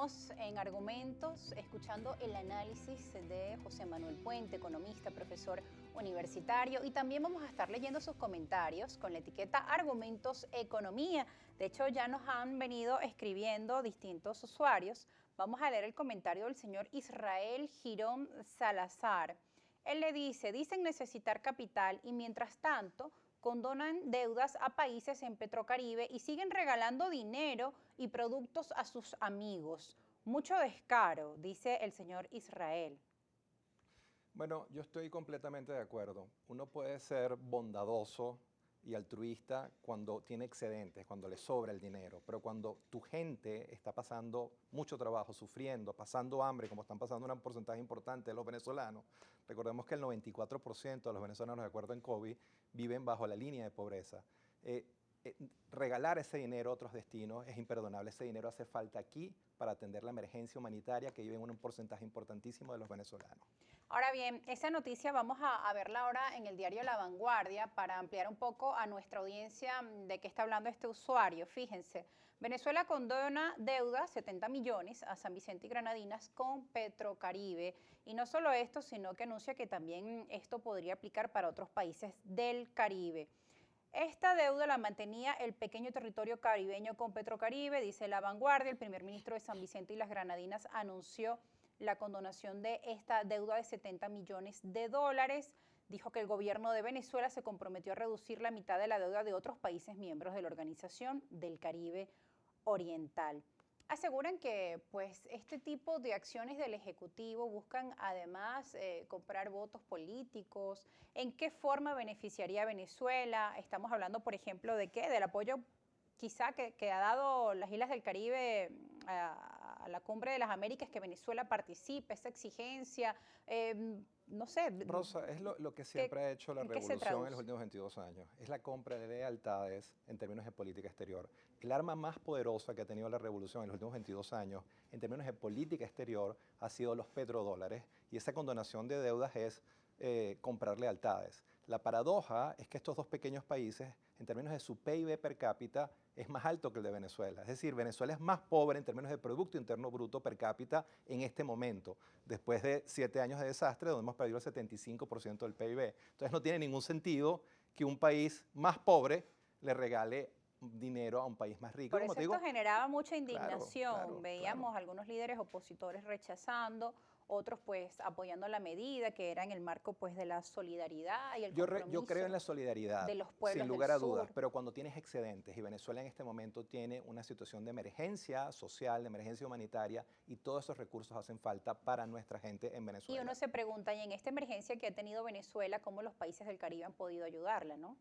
Seguimos en Argumentos, escuchando el análisis de José Manuel Puente, economista, profesor universitario, y también vamos a estar leyendo sus comentarios con la etiqueta Argumentos Economía. De hecho, ya nos han venido escribiendo distintos usuarios. Vamos a leer el comentario del señor Israel Girón Salazar. Él le dice, dicen necesitar capital y mientras tanto condonan deudas a países en Petrocaribe y siguen regalando dinero y productos a sus amigos. Mucho descaro, dice el señor Israel. Bueno, yo estoy completamente de acuerdo. Uno puede ser bondadoso y altruista cuando tiene excedentes, cuando le sobra el dinero, pero cuando tu gente está pasando mucho trabajo, sufriendo, pasando hambre, como están pasando un porcentaje importante de los venezolanos, recordemos que el 94% de los venezolanos, de acuerdo en COVID, viven bajo la línea de pobreza. Regalar ese dinero a otros destinos es imperdonable. Ese dinero hace falta aquí para atender la emergencia humanitaria que vive un porcentaje importantísimo de los venezolanos. Ahora bien, esa noticia vamos a verla ahora en el diario La Vanguardia para ampliar un poco a nuestra audiencia de qué está hablando este usuario. Fíjense, Venezuela condona deuda, 70 millones, a San Vicente y Granadinas con Petrocaribe. Y no solo esto, sino que anuncia que también esto podría aplicar para otros países del Caribe. Esta deuda la mantenía el pequeño territorio caribeño con Petrocaribe, dice La Vanguardia. El primer ministro de San Vicente y las Granadinas anunció la condonación de esta deuda de 70 millones de dólares. Dijo que el gobierno de Venezuela se comprometió a reducir la mitad de la deuda de otros países miembros de la Organización del Caribe Oriental. Aseguran que pues, este tipo de acciones del Ejecutivo buscan además comprar votos políticos. ¿En qué forma beneficiaría a Venezuela? Estamos hablando, por ejemplo, ¿de qué? Del apoyo quizá que ha dado las Islas del Caribe a la Cumbre de las Américas, que Venezuela participe, esa exigencia, no sé. Rosa, es lo que siempre ha hecho la ¿En qué se revolución en los traduce? últimos 22 años. Es la compra de lealtades en términos de política exterior. El arma más poderosa que ha tenido la revolución en los últimos 22 años en términos de política exterior ha sido los petrodólares, y esa condonación de deudas es comprar lealtades. La paradoja es que estos dos pequeños países, en términos de su PIB per cápita, es más alto que el de Venezuela. Es decir, Venezuela es más pobre en términos de Producto Interno Bruto per cápita en este momento, después de 7 años de desastre donde hemos perdido el 75% del PIB. Entonces no tiene ningún sentido que un país más pobre le regale dinero a un país más rico. Por Como eso te esto digo, generaba mucha claro, indignación. claro, claro. Veíamos algunos líderes opositores rechazando, otros pues apoyando la medida que era en el marco pues de la solidaridad y el Yo creo en compromiso la solidaridad, de los sin pueblos del lugar a dudas, sur. pero cuando tienes excedentes, y Venezuela en este momento tiene una situación de emergencia social, de emergencia humanitaria, y todos esos recursos hacen falta para nuestra gente en Y uno Venezuela. se pregunta, y en esta emergencia que ha tenido Venezuela, ¿cómo los países del Caribe han podido ayudarla, no?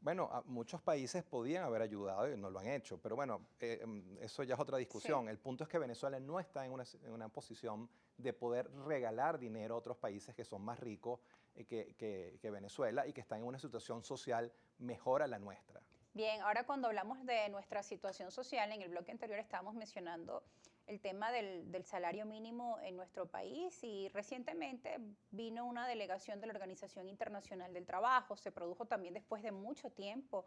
Bueno, muchos países podían haber ayudado y no lo han hecho, pero bueno, eso ya es otra Sí. discusión. El punto es que Venezuela no está en una posición de poder regalar dinero a otros países que son más ricos que Venezuela y que están en una situación social mejor a la nuestra. Bien, ahora cuando hablamos de nuestra situación social, en el bloque anterior estábamos mencionando el tema del salario mínimo en nuestro país y recientemente vino una delegación de la Organización Internacional del Trabajo, se produjo también después de mucho tiempo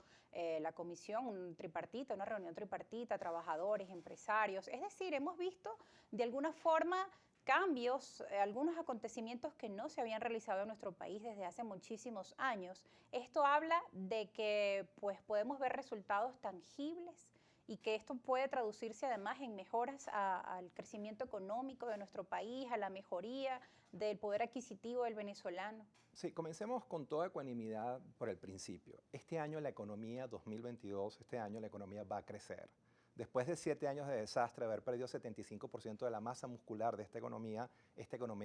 la comisión tripartita, una reunión tripartita, trabajadores, empresarios, es decir, hemos visto de alguna forma cambios, algunos acontecimientos que no se habían realizado en nuestro país desde hace muchísimos años. Esto habla de que pues, podemos ver resultados tangibles y que esto puede traducirse además en mejoras al crecimiento económico de nuestro país, a la mejoría del poder adquisitivo del venezolano. Sí, comencemos con toda ecuanimidad por el principio. Este año la economía 2022, este año la economía va a crecer. Después de 7 años de desastre, haber perdido 75% de la masa muscular de esta economía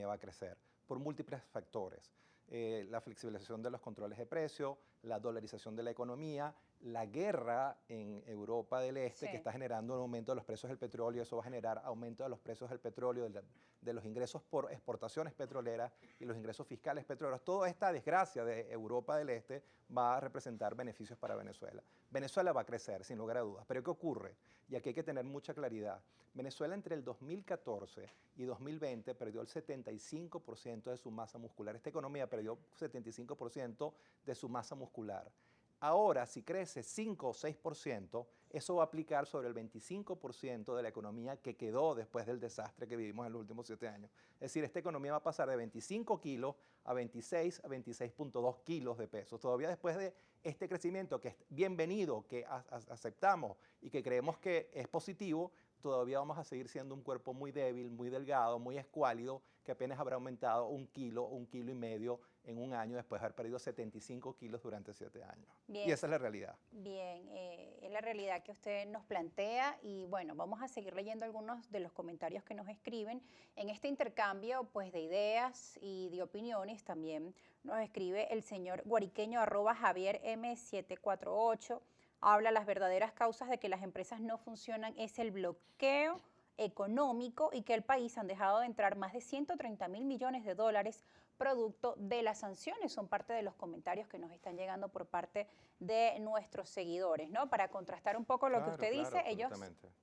va a crecer por múltiples factores. La flexibilización de los controles de precio, la dolarización de la economía, la guerra en Europa del Este que Sí. está generando un aumento de los precios del petróleo, eso va a generar aumento de los precios del petróleo, de los ingresos por exportaciones petroleras y los ingresos fiscales petroleros. Toda esta desgracia de Europa del Este va a representar beneficios para Venezuela. Venezuela va a crecer, sin lugar a dudas. Pero ¿qué ocurre? Y aquí hay que tener mucha claridad. Venezuela entre el 2014 y 2020 perdió el 75% de su masa muscular. Esta economía perdió 75% de su masa muscular. Ahora, si crece 5 o 6%, eso va a aplicar sobre el 25% de la economía que quedó después del desastre que vivimos en los últimos 7 años. Es decir, esta economía va a pasar de 25 kilos a 26 a 26.2 kilos de peso. Todavía después de este crecimiento que es bienvenido, que aceptamos y que creemos que es positivo, todavía vamos a seguir siendo un cuerpo muy débil, muy delgado, muy escuálido, que apenas habrá aumentado 1 kilo y medio en un año después de haber perdido 75 kilos durante 7 años. Bien. Y esa es la realidad. Bien, es la realidad que usted nos plantea y bueno, vamos a seguir leyendo algunos de los comentarios que nos escriben. En este intercambio pues, de ideas y de opiniones también nos escribe el señor guariqueño @Javier M748. Habla las verdaderas causas de que las empresas no funcionan es el bloqueo económico y que el país han dejado de entrar más de 130.000 millones de dólares producto de las sanciones. Son parte de los comentarios que nos están llegando por parte de nuestros seguidores, ¿no? Para contrastar un poco lo que usted dice, ellos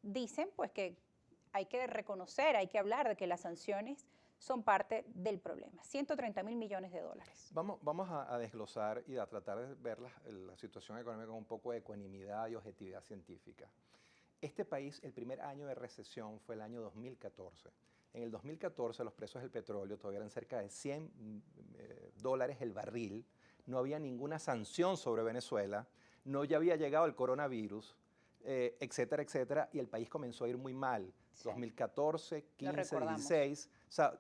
dicen pues que hay que reconocer, hay que hablar de que las sanciones son parte del problema. 130.000 millones de dólares. Vamos a desglosar y a tratar de ver la situación económica con un poco de ecuanimidad y objetividad científica. Este país, el primer año de recesión fue el año 2014. En el 2014 los precios del petróleo todavía eran cerca de $100 el barril, no había ninguna sanción sobre Venezuela, no ya había llegado el coronavirus, etcétera, etcétera, y el país comenzó a ir muy mal. Sí. 2014, 15, 16, o sea,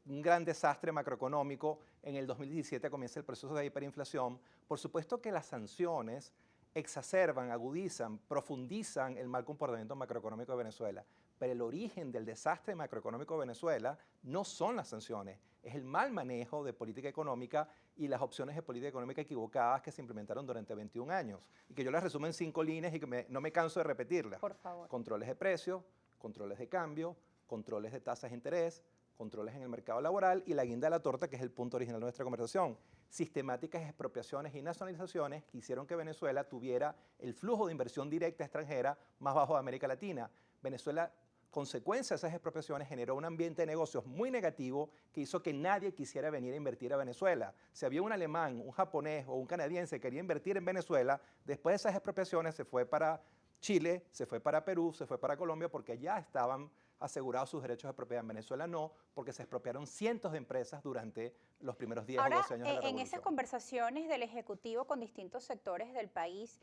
un gran desastre macroeconómico. En el 2017 comienza el proceso de hiperinflación. Por supuesto que las sanciones exacerban, agudizan, profundizan el mal comportamiento macroeconómico de Venezuela. Pero el origen del desastre macroeconómico de Venezuela no son las sanciones, es el mal manejo de política económica y las opciones de política económica equivocadas que se implementaron durante 21 años. Y que yo las resumo en 5 líneas y que no me canso de repetirlas. Por favor. Controles de precios, controles de cambio, controles de tasas de interés, controles en el mercado laboral y la guinda de la torta, que es el punto original de nuestra conversación. Sistemáticas expropiaciones y nacionalizaciones que hicieron que Venezuela tuviera el flujo de inversión directa extranjera más bajo de América Latina. Venezuela, consecuencia de esas expropiaciones, generó un ambiente de negocios muy negativo que hizo que nadie quisiera venir a invertir a Venezuela. Si había un alemán, un japonés o un canadiense que quería invertir en Venezuela, después de esas expropiaciones se fue para Chile, se fue para Perú, se fue para Colombia porque ya estaban asegurados sus derechos de propiedad. En Venezuela no, porque se expropiaron cientos de empresas durante los primeros 10 o 12 años de la revolución. En esas conversaciones del Ejecutivo con distintos sectores del país,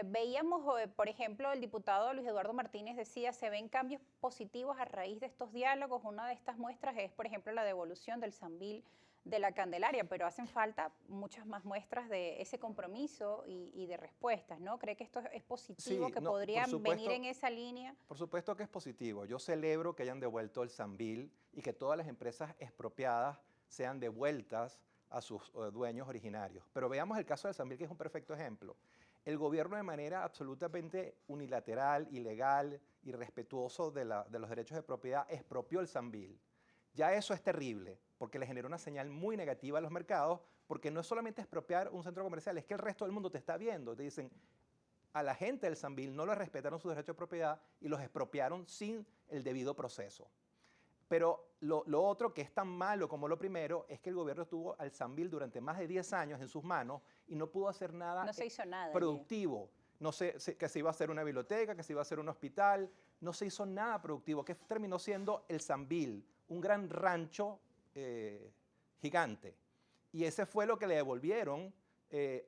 veíamos, por ejemplo, el diputado Luis Eduardo Martínez decía, se ven cambios positivos a raíz de estos diálogos. Una de estas muestras es, por ejemplo, la devolución del Sambil de la Candelaria, pero hacen falta muchas más muestras de ese compromiso y de respuestas, ¿no? ¿Cree que esto es positivo, sí, que no, podrían venir en esa línea? Por supuesto que es positivo. Yo celebro que hayan devuelto el Sambil y que todas las empresas expropiadas sean devueltas a sus dueños originarios. Pero veamos el caso del Sambil, que es un perfecto ejemplo. El gobierno, de manera absolutamente unilateral, ilegal, irrespetuoso de los derechos de propiedad, expropió el Sambil. Ya eso es terrible, porque le generó una señal muy negativa a los mercados, porque no es solamente expropiar un centro comercial, es que el resto del mundo te está viendo. Te dicen, a la gente del Sambil no le respetaron sus derechos de propiedad y los expropiaron sin el debido proceso. Pero lo otro que es tan malo como lo primero es que el gobierno tuvo al Sambil durante más de 10 años en sus manos y no pudo hacer nada, no se hizo nada productivo. No sé que se iba a hacer una biblioteca, que se iba a hacer un hospital, no se hizo nada productivo. ¿Qué terminó siendo el Sambil? Un gran rancho gigante. Y ese fue lo que le devolvieron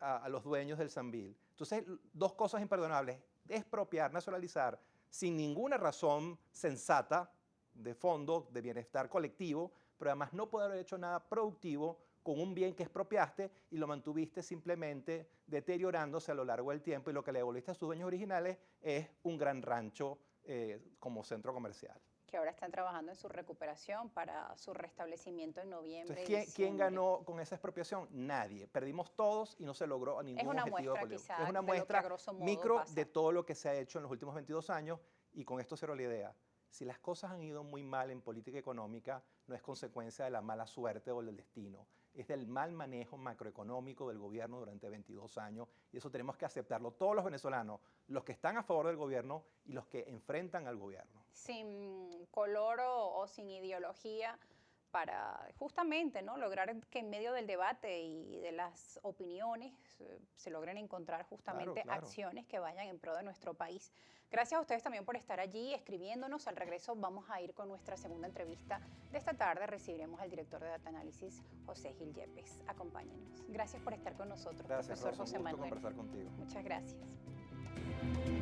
a los dueños del Sambil. Entonces, dos cosas imperdonables: expropiar, nacionalizar sin ninguna razón sensata de fondo, de bienestar colectivo, pero además no poder haber hecho nada productivo con un bien que expropiaste y lo mantuviste simplemente deteriorándose a lo largo del tiempo, y lo que le devolviste a sus dueños originales es un gran rancho como centro comercial. Que ahora están trabajando en su recuperación para su restablecimiento en noviembre. Entonces, ¿quién ganó con esa expropiación? Nadie. Perdimos todos y no se logró ningún objetivo político. Es una muestra micro de todo lo que se ha hecho en los últimos 22 años, y con esto cierro la idea. Si las cosas han ido muy mal en política económica, no es consecuencia de la mala suerte o del destino, es del mal manejo macroeconómico del gobierno durante 22 años, y eso tenemos que aceptarlo todos los venezolanos, los que están a favor del gobierno y los que enfrentan al gobierno. Sin color o sin ideología, para justamente, ¿no?, lograr que en medio del debate y de las opiniones se logren encontrar justamente Claro. acciones que vayan en pro de nuestro país. Gracias a ustedes también por estar allí escribiéndonos. Al regreso vamos a ir con nuestra segunda entrevista de esta tarde. Recibiremos al director de Data Análisis, José Gil Yepes. Acompáñenos. Gracias por estar con nosotros, Gracias, profesor Rosa, un José gusto Manuel. conversar contigo. Muchas gracias.